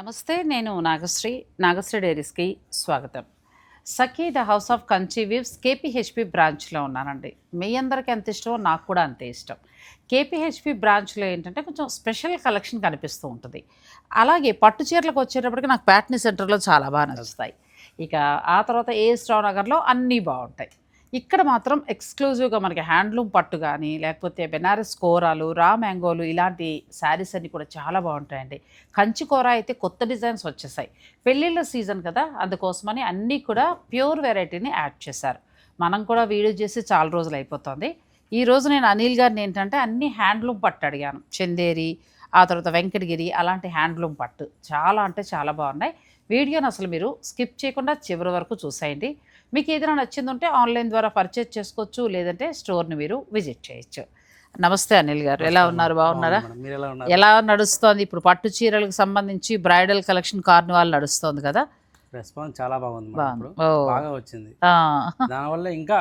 నమస్తే, నేను నాగశ్రీ డైరీస్కి స్వాగతం. Sakhi the house of Kanchi weaves KPHB బ్రాంచ్లో ఉన్నానండి. మీ అందరికీ ఎంత ఇష్టమో నాకు కూడా అంతే ఇష్టం. కేపీహెచ్పి బ్రాంచ్లో ఏంటంటే కొంచెం స్పెషల్ కలెక్షన్ కనిపిస్తూ ఉంటుంది. అలాగే పట్టు చీరలకు వచ్చేటప్పటికి నాకు ప్యాట్నీ సెంటర్లో చాలా బాగా నచ్చుతాయి. ఇక ఆ తర్వాత రావ్ నగర్లో అన్నీ బాగుంటాయి. ఇక్కడ మాత్రం ఎక్స్క్లూజివ్గా మనకి హ్యాండ్లూమ్ పట్టు కానీ లేకపోతే బెనారస్ కోరాలు, రా మ్యాంగోలు ఇలాంటి శారీస్ అన్నీ కూడా చాలా బాగుంటాయండి. కంచి కూర అయితే కొత్త డిజైన్స్ వచ్చేసాయి. పెళ్ళిళ్ళ సీజన్ కదా, అందుకోసమని అన్నీ కూడా ప్యూర్ వెరైటీని యాడ్ చేశారు. మనం కూడా వీడియో చేసి చాలా రోజులు అయిపోతుంది. ఈరోజు నేను అనిల్ గారిని ఏంటంటే అన్ని హ్యాండ్లూమ్ పట్టు అడిగాను. చందేరి, ఆ తర్వాత వెంకటగిరి అలాంటి హ్యాండ్లూమ్ పట్టు చాలా అంటే చాలా బాగున్నాయి. వీడియోని అసలు మీరు స్కిప్ చేయకుండా చివరి వరకు చూసేయండి. మీకు ఏదైనా నచ్చింది ఉంటే ఆన్లైన్ ద్వారా పర్చేజ్ చేసుకోవచ్చు, లేదంటే స్టోర్ని మీరు విజిట్ చేయొచ్చు. నమస్తే అనిల్ గారు, ఎలా ఉన్నారు? బాగున్నారా? ఎలా నడుస్తోంది ఇప్పుడు పట్టు చీరలకు సంబంధించి బ్రైడల్ కలెక్షన్ కార్నివాల్ నడుస్తోంది కదా? రెస్పాన్స్ చాలా బాగుంది, బాగా వచ్చింది. దానివల్ల ఇంకా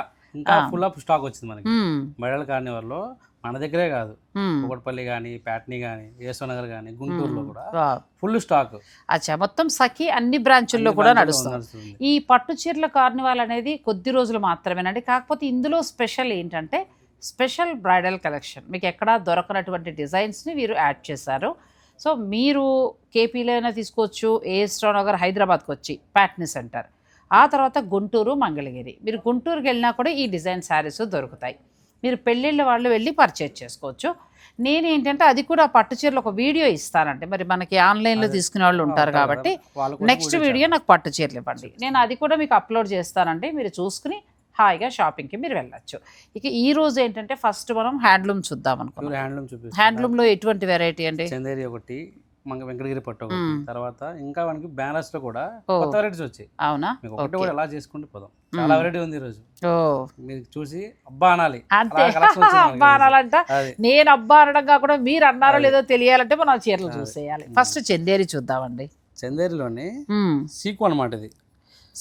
ఫుల్ అప్ స్టాక్ వచ్చింది మనకి. బ్రైడల్ కార్నివాల్లో మన దగ్గరే కాదు, కుకట్పల్లి కానీ, ప్యాట్నీ కానీ, నగర్ కానీ, గుంటూరులో కూడా ఫుల్ స్టాక్. అచ్చా, మొత్తం సఖీ అన్ని బ్రాంచుల్లో కూడా నడుస్తుంది. ఈ పట్టు చీరల కార్నివాల్ అనేది కొద్ది రోజులు మాత్రమేనండి. కాకపోతే ఇందులో స్పెషల్ ఏంటంటే స్పెషల్ బ్రైడల్ కలెక్షన్ మీకు ఎక్కడా దొరకనటువంటి డిజైన్స్ని వీరు యాడ్ చేశారు. సో మీరు కేపీలో అయినా తీసుకోవచ్చు, రావ్ నగర్ హైదరాబాద్కి వచ్చి ప్యాట్నీ సెంటర్, ఆ తర్వాత గుంటూరు, మంగళగిరి. మీరు గుంటూరుకి వెళ్ళినా కూడా ఈ డిజైన్ శారీస్ దొరుకుతాయి. మీరు పెళ్ళిళ్ళ వాళ్ళు వెళ్ళి పర్చేజ్ చేసుకోవచ్చు. నేనేంటంటే అది కూడా పట్టు చీరలు ఒక వీడియో ఇస్తానంటే, మరి మనకి ఆన్లైన్లో తీసుకునే వాళ్ళు ఉంటారు కాబట్టి నెక్స్ట్ వీడియో నాకు పట్టు చీరలు ఇవ్వండి, నేను అది కూడా మీకు అప్లోడ్ చేస్తానండి. మీరు చూసుకుని హాయిగా షాపింగ్కి మీరు వెళ్ళచ్చు. ఇక ఈ రోజు ఏంటంటే ఫస్ట్ మనం హ్యాండ్లూమ్ చూద్దాం అనుకున్నాం. హ్యాండ్లూమ్లో ఎటువంటి వెరైటీ అండి? చందేరి ఒకటి, వెంకటగిరి పట్టు ఒకటి, తర్వాత ఇంకా మనకి బ్యానర్స్ లో కూడా కొత్త వెరైటీస్ వచ్చాయి. అవునా? ఒకటి కూడా ఎలా చేసుకుంటూ పోదాం, చాలా వెరైటీ ఉంది ఈ రోజు. మీరు చూసి అబ్బా అనాలి. అంతే, అబ్బా అనాలంట. నేను అబ్బా అనడం కాకుండా మీరు అన్నారో లేదో తెలియాలంటే మనం చీరలు చూసేయాలి. ఫస్ట్ చందేరి చూద్దామండి. చందేరిలోని సీక్వెల్ అనమాట. ఇది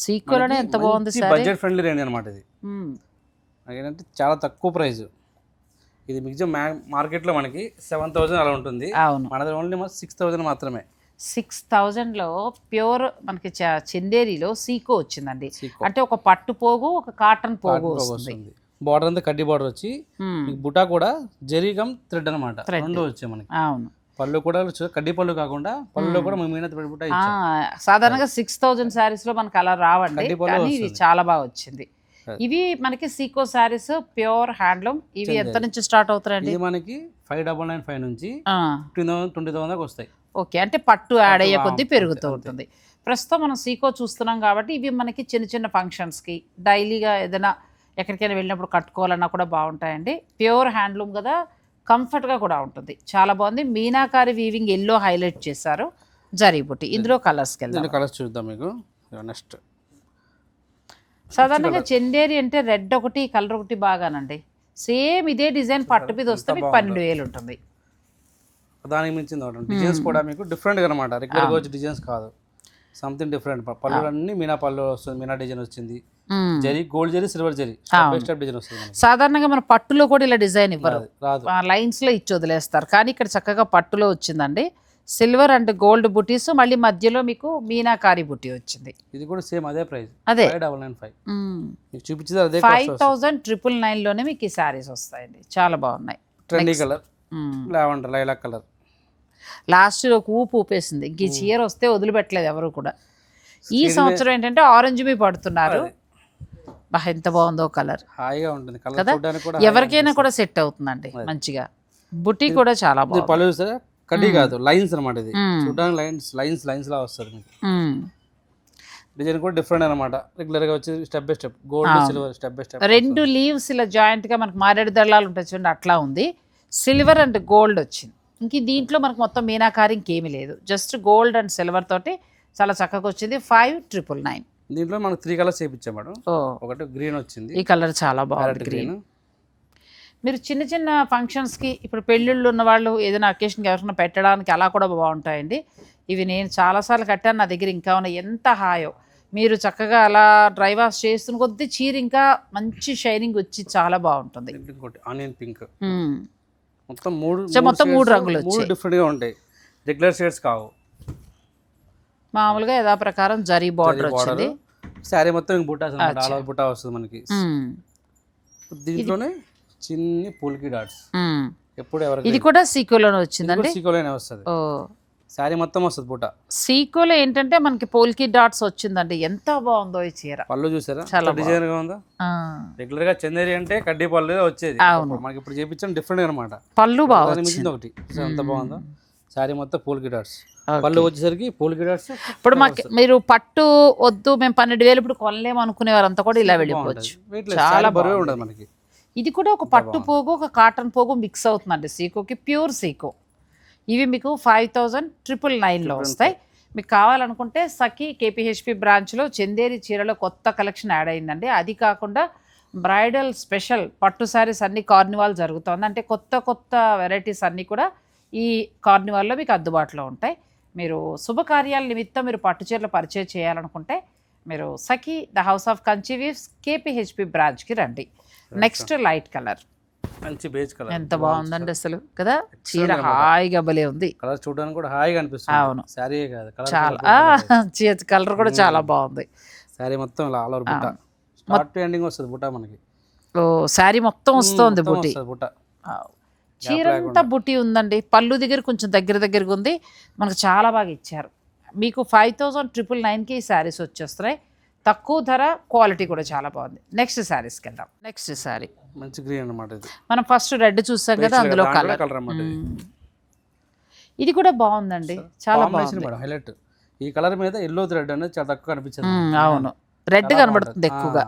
సీక్వెల్ ఎంత బాగుంది సార్, బడ్జెట్ ఫ్రెండ్లీ రేంజ్ అనమాట. ఇది ఏంటంటే చాలా తక్కువ ప్రైస్. ఇది మిక్సిమం మార్కెట్లో మనకి 7,000 అలా ఉంటుంది. మనది ఓన్లీ 6,000 మాత్రమే. 6,000లో ప్యూర్ మనకి చందేరిలో సీకో వచ్చిందండి. అంటే ఒక పట్టు పోగు, ఒక కాటన్ పోగు వస్తుంది. బార్డర్ అంతా కడ్డీ బార్డర్ వచ్చి, బుటా కూడా జరీగమ్ థ్రెడ్ అనమాట, రెండు వచ్చాయి మనకి. అవును, పళ్ళు కూడా కడ్డీ పళ్ళు కాకుండా పళ్ళు కూడా మీన థ్రెడ్ బుటా. సాధారణంగా 6,000 శారీస్ లో మనకి అలా రావండి, కానీ ఇది చాలా బాగా వచ్చింది. ఇవి మనకి సీకో శారీస్ ప్యూర్ హ్యాండ్లూమ్. ఇవి ఎంత నుంచి స్టార్ట్ అవుతాయండి? ఇది మనకి 5,995 నుంచి 20,000 దాకా వస్తాయి. ఓకే, అంటే పట్టు యాడ్ అయ్యే కొద్దీ పెరుగుతూ ఉంటుంది. ప్రస్తుతం మనం సీకో చూస్తున్నాం కాబట్టి ఇవి మనకి చిన్న చిన్న ఫంక్షన్స్కి, డైలీగా ఏదైనా ఎక్కడికైనా వెళ్ళినప్పుడు కట్టుకోవాలన్నా కూడా బాగుంటాయండి. ప్యూర్ హ్యాండ్లూమ్ కదా, కంఫర్ట్గా కూడా ఉంటుంది. చాలా బాగుంది. మీనాకారి వీవింగ్ ఎల్లో హైలైట్ చేశారు, జరీ బుట్టి. ఇందులో కలర్స్కి వెళ్దాం. కలర్స్ చూద్దాం మీకు. నెక్స్ట్ సాధారణంగా చందేరి అంటే రెడ్ ఒకటి, కలర్ ఒకటి బాగానండి. సేమ్ ఇదే డిజైన్ పట్టు మీద వస్తే మీకు 12,000 ఉంటుంది. దానికి మించింది డిజైన్స్ కూడా మీకు డిఫరెంట్ అనమాట. రెగ్యులర్గా వచ్చే డిజైన్స్ కాదు, సంథింగ్ డిఫరెంట్. పళ్ళు అన్ని మీనా పళ్ళు వస్తుంది, మీనా డిజైన్ వచ్చింది. Zari, gold zari, silver zari, design వస్తుంది. సాధారణంగా మన పట్టులో కూడా ఇలా డిజైన్ ఇవ్వరు, లైన్స్ లో ఇచ్చి వదిలేస్తారు. కానీ ఇక్కడ చక్కగా పట్టులో వచ్చిందండి. సిల్వర్ అండ్ గోల్డ్ బుటీస్, మళ్ళీ మధ్యలో మీకు మీనాకారి బుటీ వచ్చింది. ఇది కూడా సేమ్ అదే ప్రైస్, అదే 5,995. చూపించేది అదే 5,999లోనే మీకు ఈ శారీస్ వస్తాయండి. చాలా బాగున్నాయి. Trendy colour, lavender lilac colour. Last ఒక ఊపు ఊపేసింది. ఇంక ఈ చీర వస్తే వదిలిపెట్టలేదు ఎవరు కూడా. ఈ సంవత్సరం ఏంటంటే ఆరెంజ్ మీ పడుతున్నారు. ఎంత బాగుందో కలర్, హాయిగా ఉంటుంది కదా, ఎవరికైనా కూడా సెట్ అవుతుందండి మంచిగా. బుటీ కూడా చాలా బాగుంది. పళ్ళు కడ్డీ కాదు, లైన్స్ అనమాట. ఇది చూడడానికి లైన్స్ లా వస్తుంది మీకు. డిజైన్ కూడా డిఫరెంట్ అనమాట. రెగ్యులర్ గా వచ్చి step by step, gold silver step by step. రెండు లీవ్స్ ఇలా జాయింట్ గా మనకు మారేడు దళాలు ఉంటాయి చూడండి, అట్లా ఉంది. సిల్వర్ అండ్ గోల్డ్ వచ్చింది. ఇంక దీంట్లో మనకు మొత్తం మీనాకారి ఇంకేమీ లేదు, జస్ట్ గోల్డ్ అండ్ సిల్వర్ తోటి చాలా చక్కగా వచ్చింది. 5,999. దీంట్లో మనకు 3 కలర్స్ చేయించాం మేడం. ఒకటి గ్రీన్ వచ్చింది, ఈ కలర్ చాలా బాగుంది గ్రీన్. మీరు చిన్న చిన్న ఫంక్షన్స్కి, ఇప్పుడు పెళ్ళిళ్ళు ఉన్న వాళ్ళు ఏదైనా అకేషన్కి ఎవరైనా పెట్టడానికి అలా కూడా బాగుంటాయండి. ఇవి నేను చాలాసార్లు కట్టాను, నా దగ్గర ఇంకా ఉన్నాయి. ఎంత హాయో, మీరు చక్కగా అలా డ్రై వాష్ చేస్తున్న కొద్దీ చీర ఇంకా మంచి షైనింగ్ వచ్చి చాలా బాగుంటుంది. ఆనియన్ పింక్, మొత్తం మూడు రంగులు డిఫరెంట్గా ఉంటాయి, రెగ్యులర్ షేడ్స్ కావు. మామూలుగా యథాప్రకారం జరీ బార్డర్ వచ్చింది. శారీ మొత్తం బుట్టాస్ అన్నమాట, ఆల్ ఓవర్ బుట్టా వస్తుంది మనకి. దీంట్లోనే చిన్ని పూల్కి డాట్స్. ఎప్పుడు ఎవరికి ఇది కూడా సీకోలోనే వచ్చిందండి. సీకోలోనే వస్తుంది. శారీ మొత్తం వస్తుంది బుట్ట. సీకోలో ఏంటంటే మనకి పోల్కి డాట్స్ వచ్చిందండి. ఎంత బాగుందో ఈ చీర. పళ్ళు చూసారా చాలా డిజైన్ గా ఉందా. రెగ్యులర్ గా చందేరి అంటే కడ్డీ పళ్ళు వచ్చేది, మనకి ఇప్పుడు చేపించడం డిఫరెంట్ అనమాట. పళ్ళు బాగుంది ఒకటి ఎంత బాగుందో. శారీ మొత్తం పోల్కి డాట్స్, పళ్ళు వచ్చేసరికి పోల్కి డాట్స్. ఇప్పుడు మాకు మీరు పట్టు వద్దు మేము 12,000 ఇప్పుడు కొనలేము అనుకునే వారంతా కూడా ఇలా వెళ్ళిపోవచ్చు. చాలా బరువు ఉండదు మనకి. ఇది కూడా ఒక పట్టు పోగు ఒక కాటన్ పోగు మిక్స్ అవుతుందండి. సీకోకి ప్యూర్ సీకో. ఇవి మీకు 5,999లో వస్తాయి. మీకు కావాలనుకుంటే సఖీ కేపీహెచ్పి బ్రాంచ్లో చందేరి చీరలో కొత్త కలెక్షన్ యాడ్ అయిందండి. అది కాకుండా బ్రైడల్ స్పెషల్ పట్టు శారీస్ అన్ని కార్నివాల్ జరుగుతుంది. అంటే కొత్త కొత్త వెరైటీస్ అన్నీ కూడా ఈ కార్నివాల్లో మీకు అందుబాటులో ఉంటాయి. మీరు శుభకార్యాల నిమిత్తం మీరు పట్టు చీరలు పరిచయం చేయాలనుకుంటే మీరు Sakhi the house of Kanchi weaves KPHB బ్రాంచ్కి రండి. నెక్స్ట్ లైట్ కలర్, మంచి బేజ్ కలర్. ఎంత బాగుందండి అసలు కదా. చీర హాయిగా భలే ఉంది. కలర్ చూడడానికి కూడా హాయిగా అనిపిస్తుంది. అవును, సారీ కాదు చాలా కలర్ కూడా చాలా బాగుంది. సారీ మొత్తం ఆల్ ఓవర్ బుట్ట, స్టార్ట్ టు ఎండింగ్ వస్తుంది బుట్ట మనకి. ఓ సారీ మొత్తం వస్తుంది బుట్టి. బుట్ట చీర అంతా బుట్టి ఉందండి. పళ్ళు దగ్గర కొంచెం దగ్గరగా ఉంది. మనకు చాలా బాగా ఇచ్చారు. మీకు 5,999కి ఈ శారీస్ వచ్చేస్తున్నాయి. తక్కువ ధర, క్వాలిటీ కూడా చాలా బాగుంది. నెక్స్ట్ శారీస్కి వెళ్దాం. నెక్స్ట్ శారీ మంచి గ్రీన్ అన్నమాట. ఇది మనం ఫస్ట్ రెడ్ చూసాం కదా, అందులో కలర్ అన్నమాట. ఇది కూడా బాగుందండి, చాలా బాగుంది. హైలైట్ ఈ కలర్ మీద ఎల్లో థ్రెడ్ అనేది చాలా తక్కువ కనిపించింది. అవును, రెడ్ కనబడుతుంది ఎక్కువగా.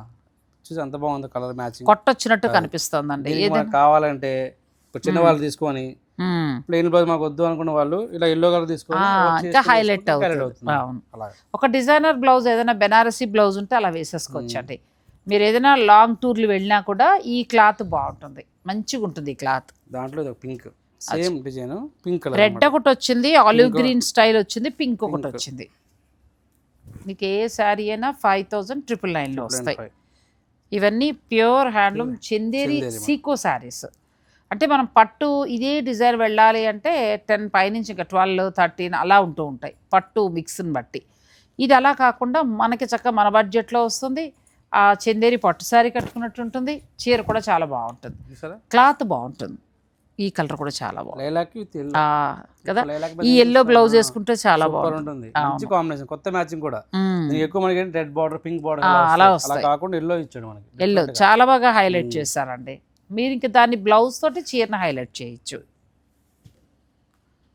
చూసి ఎంత బాగుంది కలర్ మ్యాచింగ్, కొట్టొచ్చినట్టు కనిపిస్తుందండి. కావాలంటే ఇప్పుడు చిన్న వాళ్ళు తీసుకొని ప్లెయిన్ బ్లౌజ్ మాకు వద్దు అనుకున్న వాళ్ళు ఇలా ఎల్లో కలర్ తీసుకొని ఇంకా హైలైట్ అవుతుంది. అవును, ఒక డిజైనర్ బ్లౌజ్ ఏదైనా బెనారసీ బ్లౌజ్ ఉంటే అలా వేసేసుకోవచ్చు అండి. మీరు ఏదైనా లాంగ్ టూర్లు వెళ్ళినా కూడా ఈ క్లాత్ బాగుంటుంది, మంచిగా ఉంటుంది ఈ క్లాత్. దాంట్లో pink same design, pink colour, red ఒకటి వచ్చింది, ఆలివ్ గ్రీన్ స్టైల్ వచ్చింది, పింక్ ఒకటి వచ్చింది. మీకు ఏ శారీ అయినా 5,999లో వస్తాయి. ఇవన్నీ ప్యూర్ హ్యాండ్లూమ్ చందేరి సీకో శారీస్. అంటే మనం పట్టు ఇదే డిజైన్ వెళ్ళాలి అంటే 10 పైనుంచి ఇంకా 12, 13 అలా ఉంటూ ఉంటాయి పట్టు మిక్స్ని బట్టి. ఇది అలా కాకుండా మనకి చక్కగా మన బడ్జెట్లో వస్తుంది. ఆ చందేరి పట్టు శారీ కట్టుకున్నట్టు ఉంటుంది. చీర కూడా చాలా బాగుంటుంది, క్లాత్ బాగుంటుంది. ఈ కలర్ కూడా చాలా బాగుంది కదా. ఈ ఎల్లో బ్లౌజ్ వేసుకుంటే చాలా బాగుంటుంది. కొత్త మ్యాచింగ్ కూడా ఎక్కువ మనకి రెడ్ బార్డర్, పింక్ బార్డర్ అలా వస్తాయి. కాకుండా ఎల్లో ఇచ్చాడు మనకి. ఎల్లో చాలా బాగా హైలైట్ చేశారండి. మీరు ఇంకా దాన్ని బ్లౌజ్ తోటి చీరను హైలైట్ చేయొచ్చు.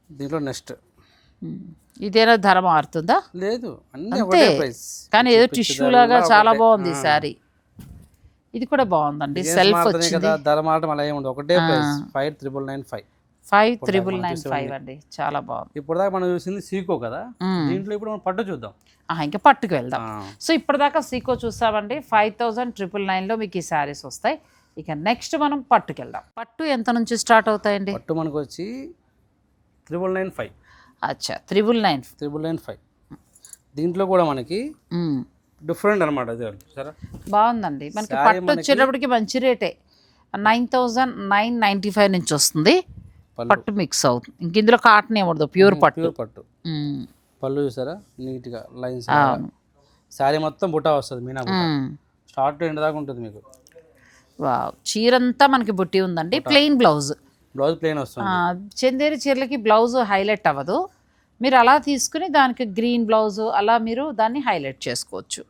దీంట్లో నెక్స్ట్ ఇదేనా ధర మారుతుందా? లేదు, అంతే. కానీ ఏదో టిష్యూ లాగా చాలా బాగుంది ఈ శారీ. ఇది కూడా బాగుందండి. సెల్ఫ్ వచ్చింది. ధర మారడం అలా ఏముంది, ఒకటే ప్రైస్ 5,995. 5,995 అండి, చాలా బాగుంది. ఇప్పుడు దాకా మనం చూసింది సీకో కదా, దీంట్లో ఇప్పుడు మనం పట్టు చూద్దాం. ఇంకా పట్టుకు వెళ్దాం. సో ఇప్పటిదాకా సీకో చూసామండి. 5,999లో మీకు ఈ శారీస్ వస్తాయి. ఇక నెక్స్ట్ మనం పట్టుకు వెళ్దాం. పట్టు ఎంత నుంచి స్టార్ట్ అవుతాయండి? పట్టు మనకు వచ్చి 3,995. అచ్చా, 3,995. దీంట్లో కూడా మనకి డిఫరెంట్ అనమాట. సరే బాగుందండి. మనకి పట్టు వచ్చేటప్పటికి మంచి రేటే, 9,995 నుంచి వస్తుంది. పట్టు మిక్స్ అవుతుంది. ఇంక ఇందులో కాటన్ ఏమవుతుంది, ప్యూర్ పట్టు. పళ్ళు చూసారా నీట్గా లైన్స్. శారీ మొత్తం బుటా వస్తుంది, మీనా స్టార్ట్ టు ఎండ్ దాకా ఉంటుంది మీకు. చీరంతా మనకి బుట్టి ఉందండి. ప్లెయిన్ బ్లౌజ్ ప్లెయిన్ వస్తుంది. చందేరి చీరలకి బ్లౌజ్ హైలైట్ అవ్వదు. మీరు అలా తీసుకుని దానికి గ్రీన్ బ్లౌజ్ అలా మీరు దాన్ని హైలైట్ చేసుకోవచ్చు.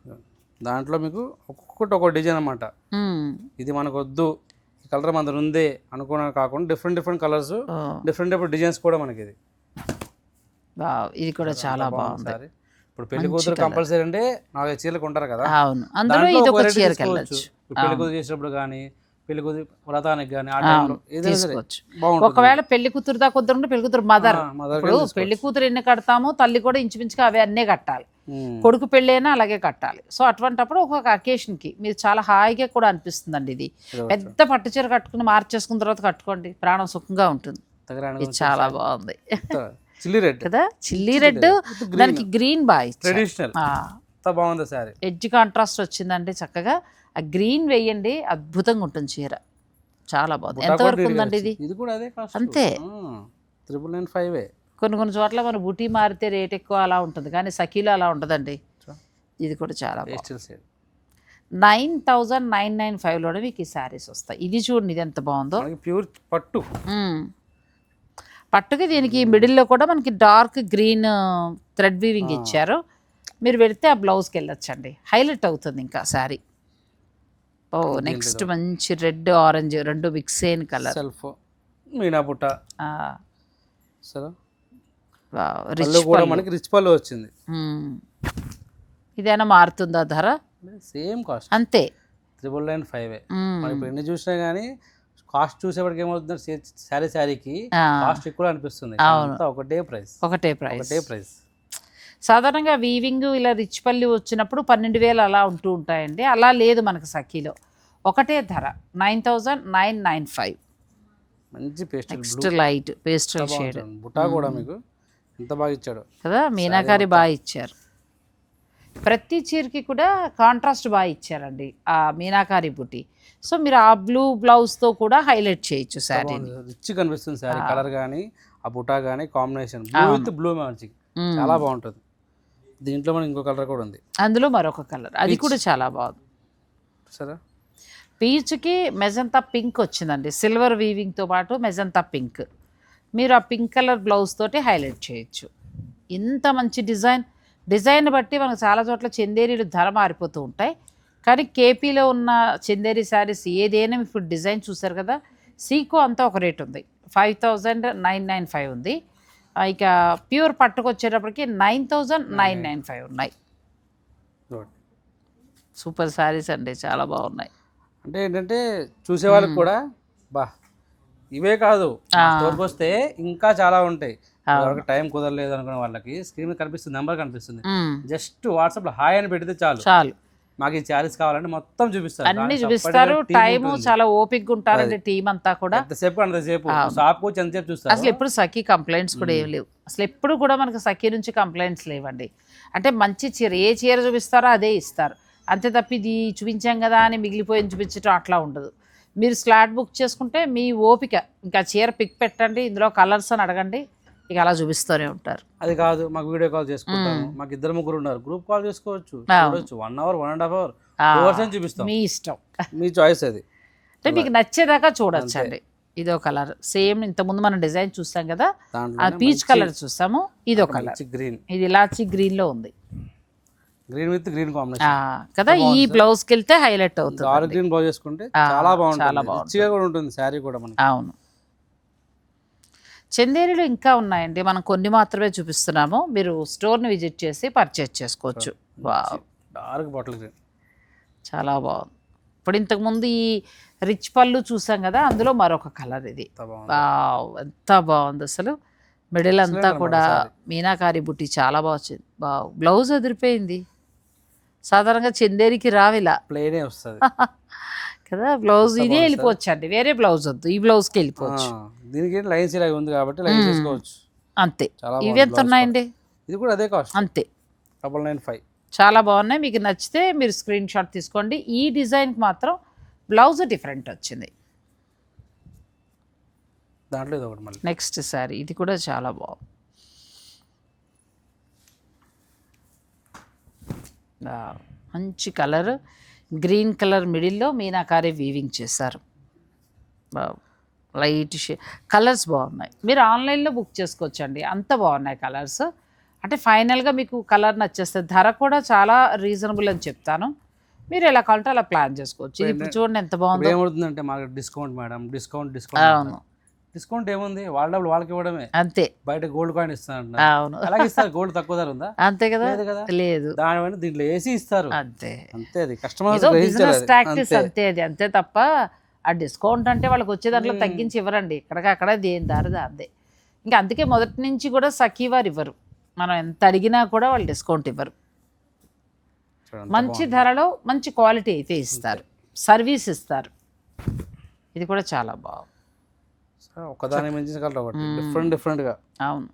దాంట్లో మీకు ఒక్కొక్కటి ఒక్కొక్క డిజైన్ అన్నమాట. ఇది మనకు వద్దు, ఈ కలర్ మన దగ్గర ఉందే అనుకున్నా కాకుండా డిఫరెంట్ కలర్స్, డిఫరెంట్ డిజైన్స్ కూడా మనకి. ఇది కూడా చాలా బాగుంది. ఇప్పుడు పెళ్లి కూతురు కంపల్సరీ అంటే 4-5 చీరలు కొంటారు కదా. అవును, అందులో ఇది ఒక చీరకి వెళ్ళొచ్చు. పెళ్లి కూతురు చేసినప్పుడు కానీ, పెళ్లి కూతురు వ్రతానికి కానీ తీసుకోవచ్చు. ఒకవేళ పెళ్లి కూతురు దాకా కుదరకుండా పెళ్లి కూతురు మదర్, ఇప్పుడు పెళ్లి కూతురు ఎన్ని కడతామో తల్లి కూడా ఇంచుమించుగా అవి అన్నీ కట్టాలి. కొడుకు పెళ్ళి అయినా అలాగే కట్టాలి. సో అటువంటిప్పుడు ఒక్కొక్క అకేషన్కి మీరు చాలా హాయిగా కూడా అనిపిస్తుందండి. ఇది పెద్ద పట్టు చీర కట్టుకుని మార్చేసుకున్న తర్వాత కట్టుకోండి, ప్రాణం సుఖంగా ఉంటుంది. ఇది చాలా బాగుంది చిల్లీ రెడ్ కదా. చిల్లీ రెడ్ దానికి గ్రీన్ బాగా ట్రెడిషనల్ బాగుంది సారీ. ఎడ్జ్ కాంట్రాస్ట్ వచ్చిందండి చక్కగా. ఆ గ్రీన్ వేయండి, అద్భుతంగా ఉంటుంది చీర, చాలా బాగుంది. ఎంతవరకు ఉందండి ఇది? ఇది కూడా అదే కాస్ట్, అంతే. 3,995. కొన్ని చోట్ల మన బుటీ మారితే రేట్ ఎక్కువ అలా ఉంటుంది, కానీ సఖీలో అలా ఉండదండి. ఇది కూడా చాలా బాగుంది. 9,995లోనే మీకు ఈ శారీస్ వస్తాయి. ఇది చూడండి, ఇది ఎంత బాగుందో, ప్యూర్ పట్టు. పట్టుకి దీనికి మిడిల్లో కూడా మనకి డార్క్ గ్రీన్ థ్రెడ్ వీవింగ్ ఇచ్చారు. మీరు పెడితే ఆ బ్లౌజ్కి వెళ్ళొచ్చండి, హైలైట్ అవుతుంది ఇంకా శారీ. ఓ నెక్స్ట్ మంచి రెడ్ ఆరెంజ్ రెండు మిక్స్ అయిన కలర్, సెల్ఫ్ మీనా బుట్ట. మనకి రిచ్ పళ్ళు వచ్చింది. ఇదైనా మారుతుందా ధర? సేమ్ కాస్ట్ అంతే, 995. మనం ఇప్పుడు ఎన్ని చూసినా కానీ కాస్ట్ చూసేప్పటికి ఏమవుతుంది, శారీకి కాస్ట్ ఎక్కువ అనిపిస్తుంది. ఒకటే ప్రైస్. సాధారణంగా వీవింగ్ ఇలా రిచ్ పల్లి వచ్చినప్పుడు 12,000 అలా ఉంటాయండి. అలా లేదు మనకు సఖీలో, ఒకటే ధర 9,995. మంచి pastel next light pastel shade. బుటా కూడా మీకు ఎంత బాగా ఇచ్చాడు కదా, మీనాకారి బాగా ఇచ్చారు. ప్రతి చీరకి కూడా కాంట్రాస్ట్ బాగా ఇచ్చారండి ఆ మీనాకారి బుట్టి. సో మీరు ఆ బ్లూ బ్లౌజ్తో కూడా హైలైట్ చేయొచ్చు శారీని. రిచ్ కనిపిస్తుంది శారీ కలర్ కానీ ఆ బుటా కానీ combination blue with blue matching చాలా బాగుంటుంది. దీంట్లో మనకి ఇంకో కలర్ కూడా ఉంది, అందులో మరొక కలర్, అది కూడా చాలా బాగుంది. సరే, పీచ్కి మెజంతా పింక్ వచ్చిందండి, సిల్వర్ వీవింగ్తో పాటు మెజంతా పింక్. మీరు ఆ పింక్ కలర్ బ్లౌజ్ తోటి హైలైట్ చేయొచ్చు. ఇంత మంచి డిజైన్ బట్టి మనకు చాలా చోట్ల చందేరీలు ధర మారిపోతూ ఉంటాయి, కానీ కేపీలో ఉన్న చందేరి శారీస్ ఏదైనా ఇప్పుడు డిజైన్ చూసారు కదా, సీకో అంతా ఒక రేట్ ఉంది, 5,995 ఉంది. ఇక ప్యూర్ పట్టుకొచ్చేటప్పటికి 9,995 ఉన్నాయి. సూపర్ శారీస్ అండి, చాలా బాగున్నాయి. అంటే ఏంటంటే చూసే వాళ్ళకి కూడా ఇవే కాదు, స్టోర్కి వస్తే ఇంకా చాలా ఉంటాయి. టైం కుదరలేదు అనుకునే వాళ్ళకి స్క్రీన్ మీద కనిపిస్తుంది, నెంబర్ కనిపిస్తుంది, జస్ట్ వాట్సాప్ లో హాయ్ అని పెడితే చాలు మాకు ఈ శారీస్ కావాలంటే మొత్తం చూపిస్తారు, అన్ని చూపిస్తారు. టైం చాలా ఓపిక ఉంటారండి టీం అంతా కూడా. అంతసేపు షాప్ వచ్చి ఎంతసేపు చూస్తారు. అసలు ఎప్పుడు సఖీ కంప్లైంట్స్ కూడా ఏం లేవు, అసలు ఎప్పుడు కూడా మనకు సఖీ నుంచి కంప్లైంట్స్ లేవండి. అంటే మంచి చీర, ఏ చీర చూపిస్తారో అదే ఇస్తారు, అంతే తప్ప ఇది చూపించాం కదా అని మిగిలిపోయింది చూపించడం అట్లా ఉండదు. మీరు స్లాట్ బుక్ చేసుకుంటే మీ ఓపిక, ఇంకా చీర పిక్ పెట్టండి, ఇందులో కలర్స్ అని అడగండి, ఇక అలా చూపిస్తూనే ఉంటారు. అది కాదు మాకు వీడియో కాల్ చేసుకుంటాము, మాకు 2-3 ఉన్నారు, గ్రూప్ కాల్ చేసుకోవచ్చు, 1 అవర్ 1.5 అవర్స్ అని చూపిస్తాం, మీ ఇష్టం, మీ చాయిస్. అది అంటే మీకు నచ్చేదాకా చూడొచ్చు అండి. ఇదో కలర్ సేమ్ ఇంతకుముందు మనం డిజైన్ చూస్తాం కదా, ఆ పీచ్ కలర్ చూస్తాము, ఇదో కలర్ గ్రీన్, ఇది ఇలాచి గ్రీన్ లో ఉంది, గ్రీన్ విత్ గ్రీన్ కాంబినేషన్ కదా. ఈ బ్లౌజ్ కి వెళ్తే హైలైట్ అవుతుంది, డార్క్ గ్రీన్ బ్లౌజ్ చేసుకుంటే చాలా బాగుంటుంది, రిచ్గా కూడా ఉంటుంది శారీ కూడా మనకి. అవును, చందేరీలు ఇంకా ఉన్నాయండి, మనం కొన్ని మాత్రమే చూపిస్తున్నాము, మీరు స్టోర్ని విజిట్ చేసి పర్చేజ్ చేసుకోవచ్చు. డార్క్ బాటిల్ గ్రీన్ చాలా బాగుంది. ఇప్పుడు ఇంతకుముందు ఈ రిచ్ పళ్ళు చూసాం కదా, అందులో మరొక కలర్ ఇది, ఎంత బాగుంది అసలు. మిడిల్ అంతా కూడా మీనాకారి బుట్టి చాలా బాగా వచ్చింది. బ్లౌజ్ అదిరిపోయింది, సాధారణంగా చందేరికి రావిలా ప్లేనే వస్తుంది కదా బ్లౌజ్. ఇదే వెళ్ళిపోవచ్చు అండి, వేరే బ్లౌజ్ వద్దు, ఈ బ్లౌజ్కి వెళ్ళిపోవచ్చు. దీనికి లైన్స్ ఇలా ఉంది కాబట్టి లైన్ చేసుకోవచ్చు అంతే. ఇవి ఎంత ఉన్నాయండి? ఇది కూడా అదే కాస్ట్, అంతే 995. చాలా బాగున్నాయి, మీకు నచ్చితే మీరు స్క్రీన్ షాట్ తీసుకోండి. ఈ డిజైన్కి మాత్రం బ్లౌజ్ డిఫరెంట్ వచ్చింది. దాంట్లో ఇది ఒకటి మళ్ళీ నెక్స్ట్ శారీ, ఇది కూడా చాలా బాగుంది. మంచి కలర్, గ్రీన్ కలర్ మిడిల్లో మీనాకారి వీవింగ్ చేశారు. లైట్ కలర్స్ బాగున్నాయి, మీరు ఆన్లైన్లో బుక్ చేసుకోవచ్చు అండి, అంత బాగున్నాయి కలర్స్. అంటే ఫైనల్గా మీకు కలర్ నచ్చేస్తుంది. ధర కూడా చాలా రీజనబుల్ అని చెప్తాను, మీరు ఎలా కావాలంటే అలా ప్లాన్ చేసుకోవచ్చు. ఇప్పుడు చూడండి ఎంత బాగుంది. ఏమవుతుందంటే మాకు డిస్కౌంట్ మేడం, డిస్కౌంట్. అవును, డిస్కౌంట్ ఏముంది, వాళ్ళ డబ్బులు వాళ్ళకి ఇవ్వడమే, అంతే. బయట గోల్డ్ కాయిన్ ఇస్తాను, అవును అలాగే ఇస్తారు. గోల్డ్ తక్కువ ధర ఉందా? అంతే కదా, లేదు, దాని దీంట్లో ఏసీ ఇస్తారు, అంతే. అది కస్టమర్ ప్రాక్టీస్, అంతే. అది అంతే తప్ప ఆ డిస్కౌంట్ అంటే వాళ్ళకి వచ్చే దాంట్లో తగ్గించి ఇవ్వరండి, ఇక్కడికక్కడ దేని దారిదా అంతే. ఇంకా అందుకే మొదటి నుంచి కూడా సఖీ వారు ఇవ్వరు, మనం ఎంత అడిగినా కూడా వాళ్ళు డిస్కౌంట్ ఇవ్వరు. మంచి ధరలో మంచి క్వాలిటీ అయితే ఇస్తారు, సర్వీస్ ఇస్తారు. ఇది కూడా చాలా బాగుంది. ఒకదాని మించిన కలర్ ఒకటి డిఫరెంట్గా. అవును,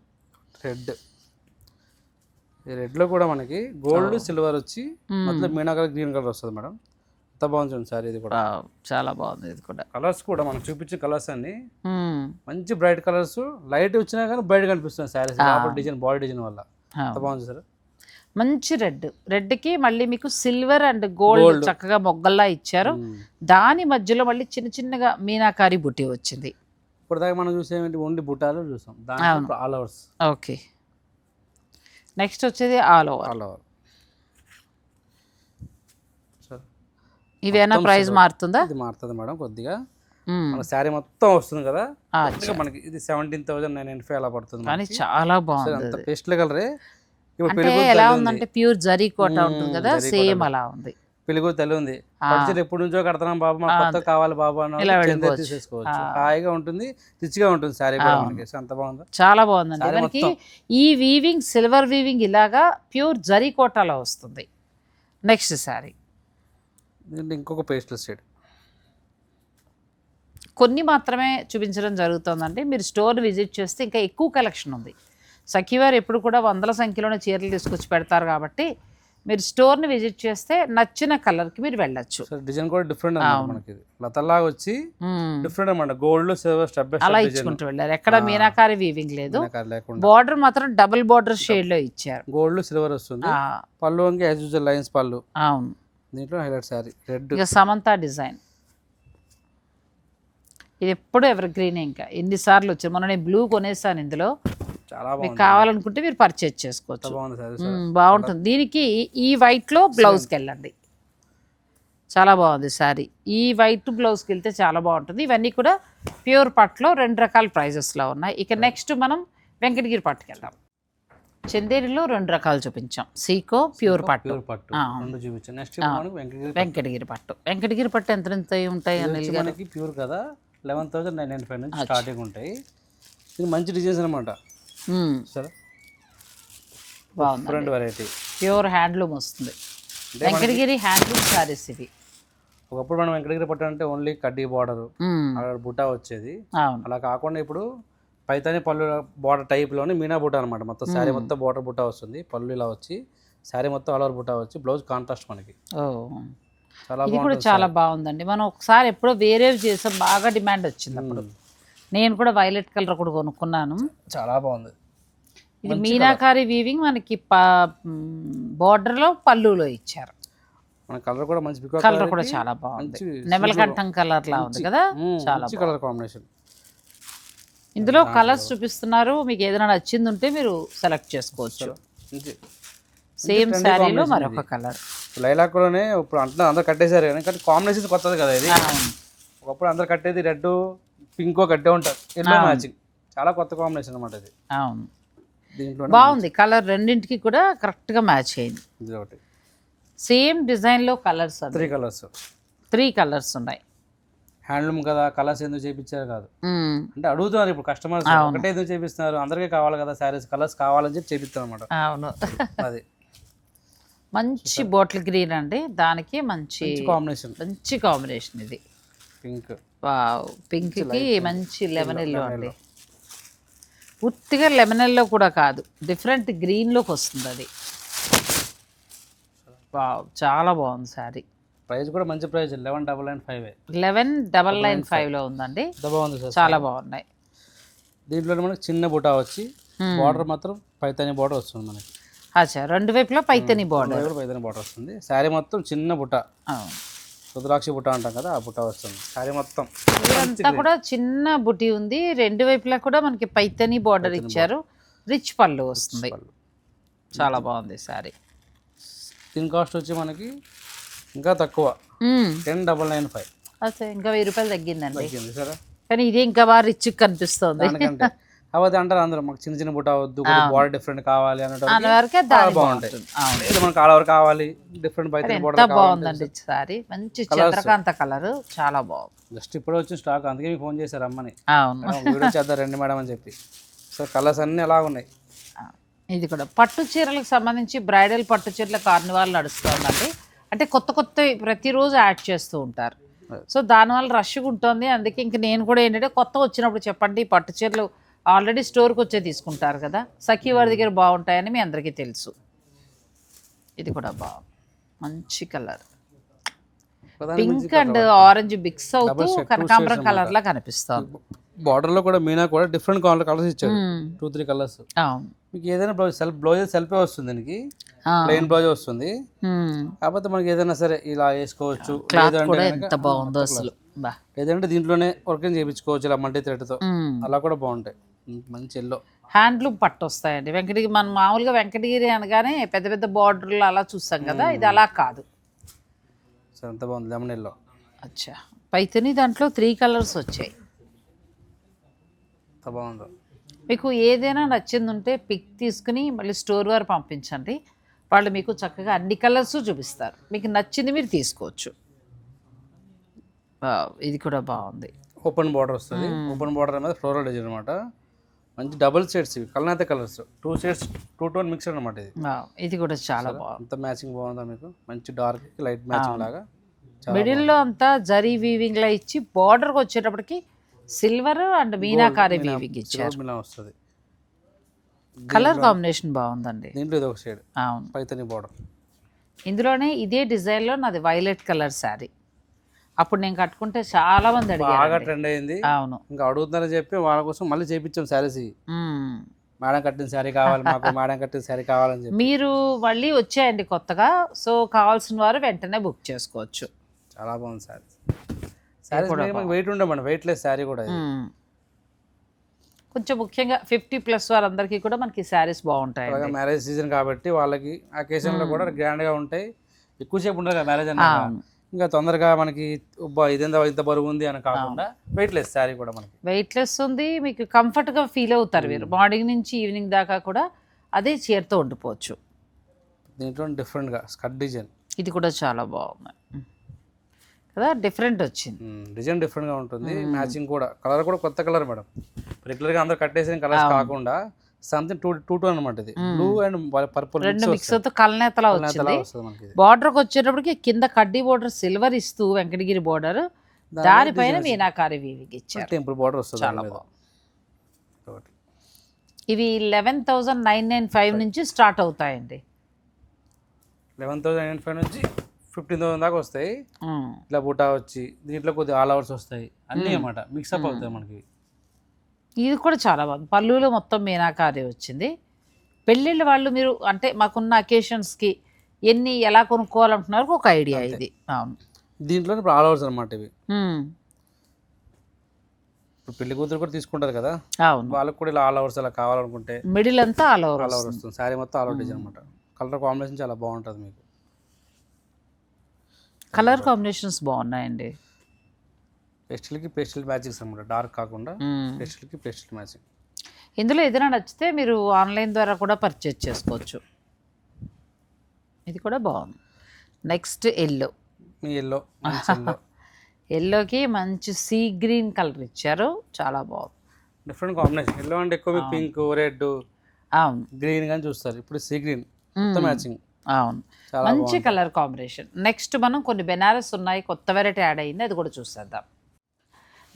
ఈ రెడ్లో కూడా మనకి గోల్డ్ సిల్వర్ వచ్చి మధ్యలో మీనాకలర్ గ్రీన్ కలర్ వస్తుంది మేడం, ఎంత బాగుంది చూడండి సార్ ఇది కూడా. చాలా బాగుంది ఇది కూడా. కలర్స్ కూడా మనకు చూపించిన కలర్స్ అన్ని మంచి బ్రైట్ కలర్స్, లైట్ వచ్చినా కానీ బ్రైట్ కనిపిస్తుంది సారీస్ డిజైన్, బాడీ డిజైన్ వల్ల. ఎంత బాగుంది సార్. మంచి రెడ్కి మళ్ళీ మీకు సిల్వర్ అండ్ గోల్డ్ చక్కగా మొగ్గల్లా ఇచ్చారు. దాని మధ్యలో మళ్ళీ చిన్న చిన్నగా మీనాకారి బుట్టి వచ్చింది. ఇప్పుడు దాకా మనం చూసేది ఓన్లీ బుట్టాలు చూసాం, దాంట్లో ఆల్ ఓవర్స్. ఓకే, నెక్స్ట్ వచ్చేది ఆల్ ఓవర్. ఇవేనా ప్రైస్ మారుతుందా? ఇది మారుతుంది మేడం కొద్దిగా. మన శారీ మొత్తం వస్తుంది కదా, మనకి ఇది 17,995 అలా పడుతుంది. కానీ చాలా బాగుంది. అంత పేస్టల్ కలరే. అంటే ఎలా ఉందంటే ప్యూర్ జరీ కోట ఉంటుంది కదా, సేమ్ అలా ఉంది. పెళ్లికూరు తల్లి ఉంది, ఎప్పటి నుంచో కడుతున్నాం బాబు, మాకు కొత్త కావాలి బాబు అని తీసేసుకోవచ్చు. హాయిగా ఉంటుంది, రిచ్గా ఉంటుంది శారీ కూడా మనకి. అంత బాగుంది, చాలా బాగుందండి. మనకి ఈ వీవింగ్ సిల్వర్ వీవింగ్ ఇలాగా ప్యూర్ జరీ కోటాలో వస్తుంది. నెక్స్ట్ శారీ ఇంకొక పేస్టల్ షేడ్. కొన్ని మాత్రమే చూపించడం జరుగుతుందండి. మీరు స్టోర్ విజిట్ చేస్తే ఇంకా ఎక్కువ కలెక్షన్ ఉంది. సఖీవారు ఎప్పుడు కూడా వందల సంఖ్యలోనే చీరలు తీసుకొచ్చి పెడతారు కాబట్టి మీరు స్టోర్ని విజిట్ చేస్తే నచ్చిన కలర్కి మీరు వెళ్ళచ్చు. డిజైన్ కూడా డిఫరెంట్ మనకి, లతలాగా వచ్చి డిఫరెంట్ అన్నమాట. గోల్డ్ సిల్వర్ స్టెప్ అలా ఇచ్చుకుంటూ వెళ్ళారు. ఎక్కడ మీనాకారి వీవింగ్ లేదు. బార్డర్ మాత్రం డబుల్ బార్డర్ షేడ్ లో ఇచ్చారు. గోల్డ్ సిల్వర్ వస్తుంది. పళ్ళు వంగి యాజ్ యూజువల్ లైన్స్ పళ్ళు. అవును, దీంట్లో హైలైట్ సారీ రెడ్. ఇక సమంత డిజైన్ ఇది ఎప్పుడు ఎవర్ గ్రీన్. ఇంకా ఎన్నిసార్లు వచ్చారు. మొన్న నేను బ్లూ కొనేసాను ఇందులో. చాలా మీకు కావాలనుకుంటే మీరు పర్చేజ్ చేసుకోవచ్చు. బాగుంటుంది. దీనికి ఈ వైట్లో బ్లౌజ్కి వెళ్ళండి. చాలా బాగుంది శారీ. ఈ వైట్ బ్లౌజ్కి వెళ్తే చాలా బాగుంటుంది. ఇవన్నీ కూడా ప్యూర్ పట్టులో 2 రకాల ప్రైజెస్లో ఉన్నాయి. ఇక నెక్స్ట్ మనం వెంకటగిరి పట్టుకి వెళ్దాం. చందేరిలో 2 రకాలు చూపించాం, సీకో ప్యూర్ పట్టు. వెంకటగిరి పట్టు. వెంకటగిరి పట్టు ఎంత ఉంటాయి మనకి ప్యూర్ కదా, 11,995 నుంచి స్టార్టింగ్ ఉంటాయి. ఇది మంచి డిజైన్స్ అనమాట. సరే, బాగుంది. వెరైటీ ప్యూర్ హ్యాండ్లూమ్ వస్తుంది. వెంకటగిరి హ్యాండ్లూమ్ సారీస్ ఇవి. ఒకప్పుడు మనం వెంకటగిరి పట్టు అంటే ఓన్లీ కడ్డీ బార్డర్, బుటా వచ్చేది. అలా కాకుండా ఇప్పుడు పైతాని పళ్ళు బార్డర్ టైప్లోనే మీనా బుట్ట అనమాట. మొత్తం శారీ మొత్తం బార్డర్ బుట్ట వస్తుంది. పళ్ళు ఇలా వచ్చి శారీ మొత్తం ఆల్ ఓవర్ బుట్ట వచ్చి బ్లౌజ్ కాంట్రాస్ట్ మనకి. చాలా ఇది కూడా చాలా బాగుందండి. మనం ఒకసారి ఎప్పుడో వేరే చేసాం, బాగా డిమాండ్ వచ్చింది అప్పుడు. నేను కూడా వైలెట్ కలర్ కూడా కొనుక్కున్నాను. చాలా బాగుంది. ఇది మీనాకారి వీవింగ్ మనకి బార్డర్లో పళ్ళులో ఇచ్చారు. మన కలర్ కూడా మంచి కలర్ కూడా చాలా బాగుంది. నెమలకంఠం కలర్ లా ఉంది కదా, చాలా కలర్ కాంబినేషన్. ఇందులో కలర్స్ చూపిస్తున్నారు. మీకు ఏదైనా నచ్చింది ఉంటే మీరు సెలెక్ట్ చేసుకోవచ్చు. సేమ్ శారీలో మరొక కలర్. లైలాక్ లోనే ఇప్పుడు అంటే అందరు కట్టేశారు కానీ కాంబినేషన్ కొత్తది కదా ఇది. ఒకప్పుడు అందరు కట్టేది రెడ్ పింక్ కట్టే ఉంటారు, ఎల్లో మ్యాచింగ్. చాలా కొత్త కాంబినేషన్ అనమాట ఇది. అవును, దీంట్లో బాగుంది కలర్. రెండింటికి కూడా కరెక్ట్ గా మ్యాచ్ అయింది. ఇది ఒకటి సేమ్ డిజైన్ లో కలర్స్. 3 కలర్స్ ఉన్నాయి. హ్యాండ్లూమ్ కదా, కలర్స్ ఎందుకు చేయించారు కాదు అంటే అడుగుతున్నారు ఇప్పుడు కస్టమర్స్. ఒకటే ఎందుకు చేపిస్తున్నారు, అందరికీ కావాలి కదా శారీస్, కలర్స్ కావాలని చెప్పి చేపిస్తారు అనమాట. అవును, అది మంచి బాటిల్ గ్రీన్ అండి. దానికి మంచి కాంబినేషన్ ఇది. పింక్, వావ్, పింక్ కి మంచి లెమన్ ఎల్లో అండి. పూర్తిగా లెమన్ ఎల్లో కూడా కాదు, డిఫరెంట్ గ్రీన్ లోకి వస్తుంది అది. వావ్, చాలా బాగుంది శారీ. ప్రైస్ కూడా మంచి ప్రైస్ 11,995. 11,995 లో ఉందండి. బాగుంది సార్, చాలా బాగున్నాయి. దీంట్లో మనకి చిన్న బుటా వచ్చి బార్డర్ మాత్రం పైతాని బార్డర్ వస్తుంది మనకి. అచ్చా, 2 వైపులా పైతాని బార్డర్ వస్తుంది. శారీ మొత్తం చిన్న బుట్ట, రుద్రాక్షి బుట్ట అంటాం కదా, ఆ బుట్ట వస్తుంది శారీ మొత్తం. ఇదంతా కూడా చిన్న బుట్టి ఉంది. 2 వైపులా కూడా మనకి పైతాని బార్డర్ ఇచ్చారు. రిచ్ పళ్ళు వస్తుంది. చాలా బాగుంది శారీ. దీని కాస్ట్ వచ్చి మనకి ఇంకా తక్కువ, 10,995. అచ్చా, ఇంకా 1000 రూపాయలు తగ్గిందండి. సరే, కానీ ఇది ఇంకా బాగా రిచ్ కనిపిస్తుంది. అవద్దు అంటారు అందరూ, మాకు చిన్న చిన్న బుట్ట వద్దు, బార్డర్ డిఫరెంట్ కావాలి అన్నట్టు బాగుంటాయి. ఇది మనకు ఆల్ ఓవర్ కావాలి, డిఫరెంట్ బాగుందండి సారీ. మంచి చంద్రకాంత కలర్, చాలా బాగుంది. జస్ట్ ఇప్పుడు వచ్చిన స్టాక్, అందుకే మీకు ఫోన్ చేశారు అమ్మని, వీడియో చేద్దాం రండి మేడం అని చెప్పి. సో కలర్స్ అన్ని అలా ఉన్నాయి. ఇది కూడా పట్టు చీరలకు సంబంధించి బ్రైడల్ పట్టు చీరల కార్నివాల్ నడుస్తుందండి. అంటే కొత్త కొత్త ప్రతిరోజు యాడ్ చేస్తూ ఉంటారు. సో దానివల్ల రష్గా ఉంటుంది. అందుకే ఇంక నేను కూడా ఏంటంటే కొత్త వచ్చినప్పుడు చెప్పండి. పట్టు చీరలు ఆల్రెడీ స్టోర్కి వచ్చే తీసుకుంటారు కదా, సఖీ వారి దగ్గర బాగుంటాయని మీ అందరికీ తెలుసు. ఇది కూడా బాగుంది, మంచి colour. Pink and orange mix అవుతూ కనకాంబరం కలర్ లా కనిపిస్తుంది. బార్డర్ లో కూడా మీనా కూడా డిఫరెంట్ కలర్స్ ఇచ్చాడు, 2-3 కలర్స్. మీకు ఏదైనా బ్లౌజ్ సెల్ఫే వస్తుంది, దీనికి ప్లెయిన్ బ్లౌజ్ వస్తుంది. కాకపోతే మనకి ఏదైనా సరే ఇలా వేసుకోవచ్చు, లేదంటే దీంట్లోనే వర్కింగ్ చేయించుకోవచ్చు ఇలా మల్టీ థ్రెడ్ తో, అలా కూడా బాగుంటాయి. మంచి ఎల్లో హ్యాండ్లూమ్ పట్టు వస్తాయండి. వెంకటగిరి మనం మామూలుగా వెంకటగిరి అనగానే పెద్ద పెద్ద బార్డర్లు అలా చూస్తాం కదా, ఇది అలా కాదు. ఎంత బాగుంది, లెమన్ ఎల్లో. అచ్చా, పైతని దాంట్లో 3 కలర్స్ వచ్చాయి. ఎంత బాగుందో. మీకు ఏదైనా నచ్చింది ఉంటే పిక్ తీసుకుని మళ్ళీ స్టోర్ వారు పంపించండి, వాళ్ళు మీకు చక్కగా అన్ని కలర్స్ చూపిస్తారు. మీకు నచ్చింది మీరు తీసుకోవచ్చు. ఇది కూడా బాగుంది, ఓపెన్ బార్డర్ వస్తుంది. ఓపెన్ బార్డర్ మీద ఫ్లోరల్ డిజైన్ అనమాట. మంచి డబుల్ షేడ్స్, ఇవి కలనాత కలర్స్, 2 షేడ్స్ 2 టోన్ మిక్స్ అనమాట. ఇది కూడా చాలా బాగుంది. అంత మ్యాచింగ్ బాగుందా మీకు, మంచి డార్క్ లైట్ మ్యాచింగ్ లాగా. మిడిల్లో అంతా జరీ వీవింగ్ లా ఇచ్చి బార్డర్కి వచ్చేటప్పటికి సిల్వర్ అండ్ మీనాకారి వీవింగ్ ఇచ్చారు. వస్తుంది. కలర్ కాంబినేషన్ బాగుందండి. దీంట్లో ఇది ఒక షేడ్, అవును, పైతని బార్డర్. ఇందులోనే ఇదే డిజైన్లో నాది వైలెట్ కలర్ శారీ. అప్పుడు నేను కట్టుకుంటే చాలా మంది అడిగారు, బాగా ట్రెండ్ అయింది. అవును, ఇంకా అడుగుతుందని చెప్పి వాళ్ళ కోసం మళ్ళీ చేయించాం శారీస్. మేడం కట్టిన శారీ కావాలి మాకు, మేడం కట్టిన శారీ కావాలని చెప్పి. మీరు మళ్ళీ వచ్చాయండి కొత్తగా, సో కావాల్సిన వారు వెంటనే బుక్ చేసుకోవచ్చు. చాలా బాగుంది శారీ. శారీ వెయిట్ ఉండమండి, వెయిట్ లెస్ శారీ కూడా. కొంచెం ముఖ్యంగా 50+ వారందరికీ కూడా మనకి శారీస్ బాగుంటాయి. మ్యారేజ్ సీజన్ కాబట్టి వాళ్ళకి అకేషన్ లో కూడా గ్రాండ్ గా ఉంటాయి. ఎక్కువసేపు ఉండదు కదా మ్యారేజ్ అన్న, ఇంకా తొందరగా మనకి ఇదేంత ఇంత బరువు ఉంది అని కాకుండా వెయిట్ లెస్ శారీ కూడా మనకి వెయిట్ లెస్ ఉంది. మీకు కంఫర్ట్ గా ఫీల్ అవుతారు మీరు, మార్నింగ్ నుంచి ఈవినింగ్ దాకా కూడా అదే చీరతో ఉండిపోవచ్చు. దీంట్లో డిఫరెంట్ గా స్కర్ట్ డిజైన్, ఇది కూడా చాలా బాగుంది కదా, డిఫరెంట్ వచ్చింది. డిజైన్ డిఫరెంట్ గా ఉంటుంది. మ్యాచింగ్ కూడా కలర్ కూడా కొత్త కలర్ మేడం, రెగ్యులర్ గా అందరూ కట్టేసిన కలర్స్ కాకుండా సంథింగ్ 2 టోన్ అనమాట. ఇది బ్లూ అండ్ పర్పుల్ రెండు మిక్స్ అవుతూ కలనేతలా వచ్చింది. బార్డర్కి వచ్చేటప్పటికి కింద కడ్డీ బార్డర్ సిల్వర్ ఇస్తూ వెంకటగిరి బార్డర్, దానిపైన మీనాకారి వీవింగ్ ఇచ్చారు. టెంపుల్ బార్డర్ వస్తుంది. చాలా బాగుంది. ఇవి 11,995 నుంచి స్టార్ట్ అవుతాయండి. 11,995 నుంచి 15,000 దాకా వస్తాయి. ఇట్లా బుటా వచ్చి దీంట్లో కొద్దిగా ఆల్ అవర్స్ వస్తాయి, అన్నీ అన్నమాట మిక్సప్ అవుతాయి మనకి. ఇది కూడా చాలా బాగుంది. పళ్ళులో మొత్తం మీనాకారి వచ్చింది. పెళ్ళిళ్ళ వాళ్ళు మీరు అంటే మాకున్న అకేషన్స్కి ఎలా కొనుక్కోవాలంటున్నారు ఒక ఐడియా ఇది. అవును, దీంట్లో ఇప్పుడు ఆల్ అవర్స్ అనమాట ఇవి. ఇప్పుడు పెళ్లి కూతురు కూడా తీసుకుంటారు కదా, అవును, వాళ్ళకి కూడా ఇలా ఆల్ అవర్స్ అలా కావాలనుకుంటే మిడిల్ అంతా ఆల్ ఓవర్ వస్తుంది. శారీ మొత్తం ఆల్ ఓవర్ డిజైన్ అనమాట. కలర్ కాంబినేషన్ చాలా బాగుంటుంది మీకు. కలర్ కాంబినేషన్స్ బాగున్నాయండి. పేస్టల్కి పేస్టల్ మ్యాచింగ్స్ అనమాట, డార్క్ కాకుండా పేస్టల్కి పేస్టల్ మ్యాచింగ్. ఇందులో ఏదైనా నచ్చితే మీరు ఆన్లైన్ ద్వారా కూడా పర్చేజ్ చేసుకోవచ్చు. ఇది కూడా బాగుంది. నెక్స్ట్ ఎల్లో, ఎల్లోకి మంచి సీ గ్రీన్ కలర్ ఇచ్చారు, చాలా బాగుంది. Different combination. ఎల్లో అంటే ఎక్కువ పింక్, రెడ్, అవును, గ్రీన్ కానీ చూస్తారు. ఇప్పుడు సీ గ్రీన్ మ్యాచింగ్. అవును, మంచి కలర్ కాంబినేషన్. నెక్స్ట్ మనం కొన్ని బెనారస్ ఉన్నాయి, కొత్త వెరైటీ యాడ్ అయ్యింది, అది కూడా చూసేద్దాం.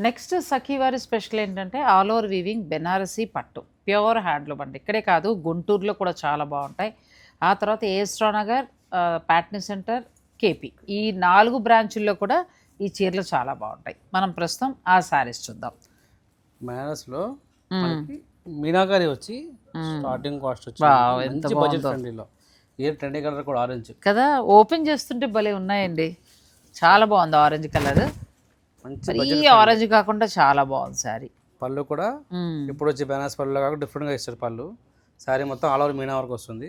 నెక్స్ట్ సఖీ వారి స్పెషల్ ఏంటంటే ఆల్ ఓవర్ వీవింగ్ బెనారసీ పట్టు, ప్యూర్ హ్యాండ్లూమ్ అండి. ఇక్కడే కాదు గుంటూరులో కూడా చాలా బాగుంటాయి. ఆ తర్వాత ఏఎస్ట్రా నగర్, ప్యాట్నీ సెంటర్, కేపీ, ఈ 4 బ్రాంచుల్లో కూడా ఈ చీరలు చాలా బాగుంటాయి. మనం ప్రస్తుతం ఆ శారీస్ చూద్దాం. బెనారస్లో మీనాకారి వచ్చి స్టార్టింగ్ కాస్ట్ వచ్చి బడ్జెట్ ఫ్రెండ్లీలో, ఏ ట్రెండీ కలర్ కూడా ఆరెంజ్ కదా, ఓపెన్ చేస్తుంటే భలే ఉన్నాయండి. చాలా బాగుంది ఆరెంజ్ కలర్, ఈ ఆరెంజ్ కాకుండా చాలా బాగుంది శారీ. పళ్ళు కూడా ఇప్పుడు వచ్చే బెనారస్ పళ్ళు కాకుండా డిఫరెంట్గా ఇస్తారు పళ్ళు. శారీ మొత్తం ఆల్ ఓవర్ మీనా వరకు వస్తుంది.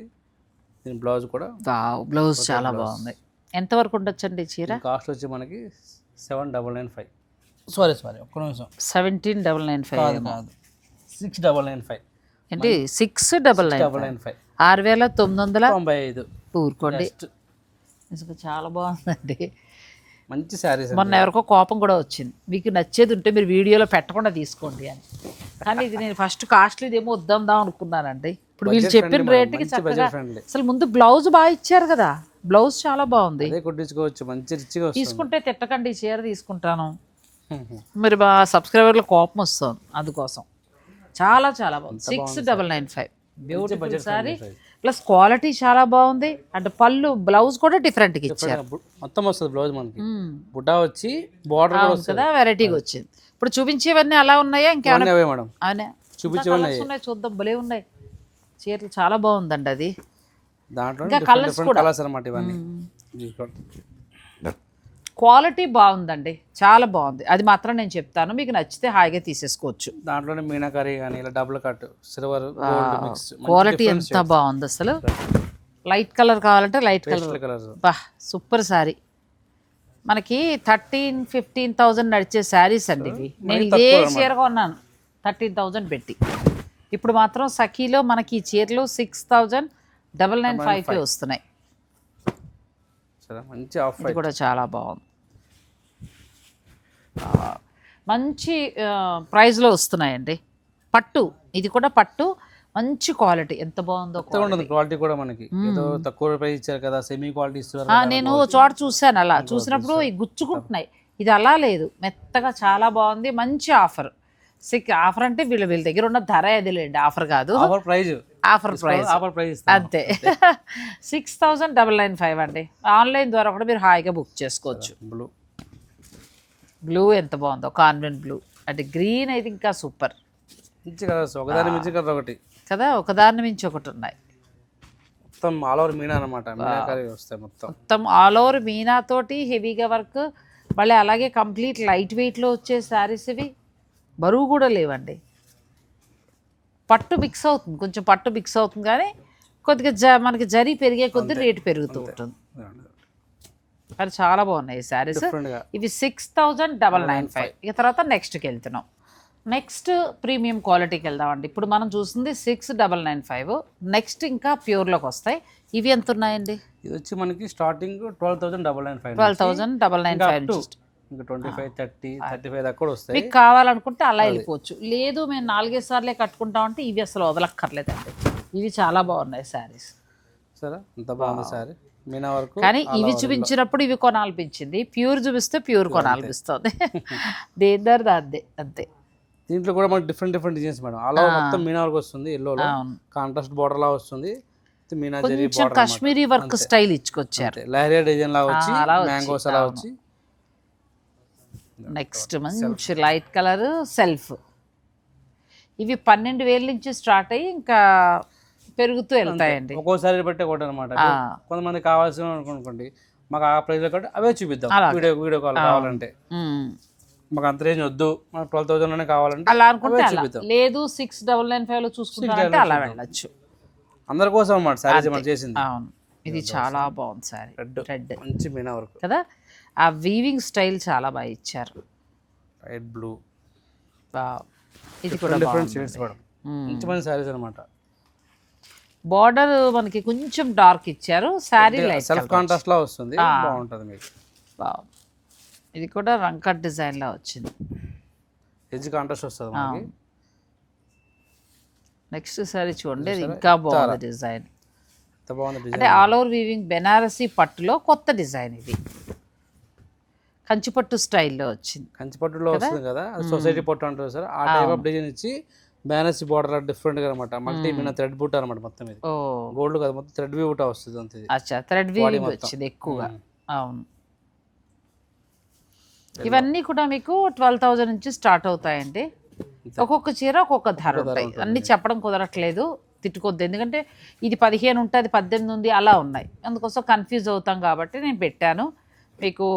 దీని బ్లౌజ్ కూడా బ్లౌజ్ చాలా బాగుంది. ఎంత వరకు ఉండొచ్చండి చీర? కాస్ట్ వచ్చి మనకి 7,995. సారీ ఒక్క నిమిషం, 17,995 కాదు, 6,995. ఏంటి 6,995? 6,995 ఊరుకోండి. చాలా బాగుందండి, మంచి శారీస్. మొన్న ఎవరికో కోపం కూడా వచ్చింది, మీకు నచ్చేది ఉంటే మీరు వీడియోలో పెట్టకుండా తీసుకోండి అని. కానీ ఇది నేను ఫస్ట్ కాస్ట్లీది ఏమో వద్దాం అనుకున్నానండి. ఇప్పుడు వీళ్ళు చెప్పిన రేట్కి చక్కగా అసలు ముందు బ్లౌజ్ బాగా ఇచ్చారు కదా, బ్లౌజ్ చాలా బాగుంది. కుట్టించుకోవచ్చు, మంచి రిచ్గా తీసుకుంటే తిట్టకండి, ఈ చీర తీసుకుంటాను మరి బాగా సబ్స్క్రైబర్ల కోపం వస్తుంది, అందుకోసం. చాలా చాలా బాగుంది. 6,995 బ్యూటిఫుల్ సారీ. ప్లస్ క్వాలిటీ చాలా బాగుంది. అండ్ పళ్ళు బ్లౌజ్ కూడా డిఫరెంట్గా ఇచ్చారు మొత్తం వస్తుంది బ్లౌజ్ మనకి. బుడ్డా వచ్చి బార్డర్ కూడా వస్తుంది కదా, వెరైటీగా వచ్చింది. ఇప్పుడు చూపించేవన్నీ అలా ఉన్నాయా ఇంకేమైనా? అవే మేడం అవునా, చూపించేవన్నీ ఉన్నాయి చూద్దాం. భలే ఉన్నాయి చీరలు, చాలా బాగుందండి అది. దాంట్లో ఇంకా కలర్స్ అన్నమాట ఇవన్నీ. క్వాలిటీ బాగుందండి, చాలా బాగుంది. అది మాత్రం నేను చెప్తాను, మీకు నచ్చితే హాయిగా తీసేసుకోవచ్చు. దాంట్లోనే మీనాకరీ కానీ ఇలా double cut silver gold mix. Quality ఎంత బాగుంది అసలు. లైట్ కలర్ కావాలంటే లైట్ కలర్. బా సూపర్ శారీ. మనకి 13,000-15,000 నడిచే శారీస్ అండి ఇవి. నేను ఇదే చీర కొన్నాను 13,000 పెట్టి. ఇప్పుడు మాత్రం సఖీలో మనకి ఈ చీరలు 6,995 వస్తున్నాయి. మంచి ఆఫ్ ఇది కూడా చాలా బాగుంది, మంచి ప్రైస్లో వస్తున్నాయండి. పట్టు, ఇది కూడా పట్టు, మంచి క్వాలిటీ. ఎంత బాగుందో క్వాలిటీ కూడా. మనకి ఏదో తక్కువ ప్రైస్ ఇచ్చారు కదా, సెమీ క్వాలిటీ ఇస్తున్నారు. నేను చోట చూసాను, అలా చూసినప్పుడు గుచ్చుకుంటున్నాయి. ఇది అలా లేదు, మెత్తగా చాలా బాగుంది. మంచి ఆఫర్. ఆఫర్ అంటే వీళ్ళ దగ్గర ఉన్న ధర అది లేండి, ఆఫర్ కాదు, ఆఫర్ ప్రైస్ అంతే. 6,995 అండి. ఆన్లైన్ ద్వారా కూడా మీరు హాయిగా బుక్ చేసుకోవచ్చు. బ్లూ ఎంత బాగుందో, కాన్వెంట్ బ్లూ. అంటే గ్రీన్ అయితే ఇంకా సూపర్ కదా, ఒకదాని మించి ఒకటి ఉన్నాయి. మొత్తం ఆల్ ఓవర్ మీనా అన్నమాట. మొత్తం ఆల్ ఓవర్ మీనా తోటి హెవీగా వర్క్. మళ్ళీ అలాగే కంప్లీట్ లైట్ వెయిట్లో వచ్చే శారీస్ ఇవి. బరువు కూడా లేవండి. పట్టు మిక్స్ అవుతుంది, కొంచెం పట్టు మిక్స్ అవుతుంది, కానీ కొద్దిగా మనకి జరీ పెరిగే కొద్ది రేటు పెరుగుతూ ఉంటుంది. అది చాలా బాగున్నాయి ఈ శారీస్. ఇవి 6,995. ఇక తర్వాత నెక్స్ట్కి వెళ్తున్నాం. నెక్స్ట్ ప్రీమియం క్వాలిటీకి వెళ్దామండి. ఇప్పుడు మనం చూసింది 6,995. నెక్స్ట్ ఇంకా ప్యూర్లోకి వస్తాయి. ఇవి ఎంత ఉన్నాయండి? ఇది వచ్చి మనకి స్టార్టింగ్ 12,995. 12,995. 25, 30, 35 దాకా వస్తాయి. మీకు కావాలనుకుంటే అలా వెళ్ళిపోవచ్చు. లేదు మేము 4 సార్లే కట్టుకుంటామంటే ఇవి అసలు వదలక్కర్లేదండి. ఇవి చాలా బాగున్నాయి శారీస్. సరే, ఎంత బాగుంది శారీ. మీనా వరకు. కానీ ఇవి చూపించినప్పుడు ఇవి కొనాలనిపించింది, ప్యూర్ చూపిస్తే ప్యూర్ కొనాలనిపిస్తుంది. దేని ధర దాందే అంతే. దీంట్లో కూడా మనకి డిఫరెంట్ డిజైన్స్ మేడం. అలా మొత్తం మీనా వర్క్ వస్తుంది, ఎల్లోలో కాంట్రాస్ట్ బోర్డర్ లా వస్తుంది. Meena zari border, Kashmiri work style ఇచ్చుకొచ్చారు. లహరియా డిజైన్ లా వచ్చి, మ్యాంగోస్ అలా వచ్చి. నెక్స్ట్ మంచి లైట్ కలర్ సెల్ఫ్. ఇవి 12,000 నుంచి స్టార్ట్ అయ్యి ఇంకా పెరుగుతూ వెళ్తాయండి. ఒక్కోసారి బట్టి ఒకటి అనమాట. కొంతమంది కావాల్సిన అనుకోండి, మాకు ఆ ప్రైస్ లో అవే చూపిద్దాం. వీడియో కాల్ కావాలంటే మాకు అంత రేంజ్ వద్దు, మాకు 12,000 కావాలంటే అలా అనుకుంటే లేదు 6,995 లో చూసుకుంటారంటే అలా వెళ్ళచ్చు. అందరి కోసం అన్నమాట సారీ మనం చేసింది. అవును, ఇది చాలా బాగుంది సారీ. రెడ్ మంచి మీనా వర్క్ కదా. ఆ వీవింగ్ స్టైల్ చాలా బాగా ఇచ్చారు. రెడ్ బ్లూ, ఇది కూడా డిఫరెంట్ షేడ్స్ మేడం. మంచి మంచి సారీస్ అన్నమాట. బార్డర్ మనకి కొంచెం డార్క్ ఇచ్చారు, శారీ లైట్ సెల్ఫ్ కాంట్రాస్ట్ లా వస్తుంది, బాగుంటుంది మీకు. ఇది కూడా రంకట్ డిజైన్ లా వచ్చింది, ఎడ్జ్ కాంట్రాస్ట్ వస్తుంది మనకి. నెక్స్ట్ సారీ చూడండి, ఇది ఇంకా బాగుంది డిజైన్. బాగుంది అంటే ఆల్ ఓవర్ వీవింగ్ బెనారసీ పట్టులో కొత్త డిజైన్. ఇది కంచిపట్టు స్టైల్లో వచ్చింది. కంచిపట్టులో వస్తుంది కదా, సొసైటీ పట్టు అంటారు సార్. ఆ టైప్ ఆఫ్ డిజైన్ ఇచ్చి బెనారసీ బార్డర్ డిఫరెంట్ గా అనమాట. మల్టీ మీనా థ్రెడ్ బూట అనమాట. మొత్తం ఇది గోల్డ్ కదా, మొత్తం థ్రెడ్ బూట వస్తుంది అంతే. అచ్చా, థ్రెడ్ వీవింగ్ వచ్చింది ఎక్కువగా. అవును, ఇవన్నీ కూడా మీకు 12,000 నుంచి స్టార్ట్ అవుతాయండి. ఒక్కొక్క చీర ఒక్కొక్క ధర ఉంటాయి. అన్ని చెప్పడం కుదరట్లేదు, తిట్టుకోద్దు. ఎందుకంటే ఇది 15 ఉంటుంది, 18 ఉంది, అలా ఉన్నాయి. అందుకోసం కన్ఫ్యూజ్ అవుతాం కాబట్టి నేను పెట్టాను. మీకు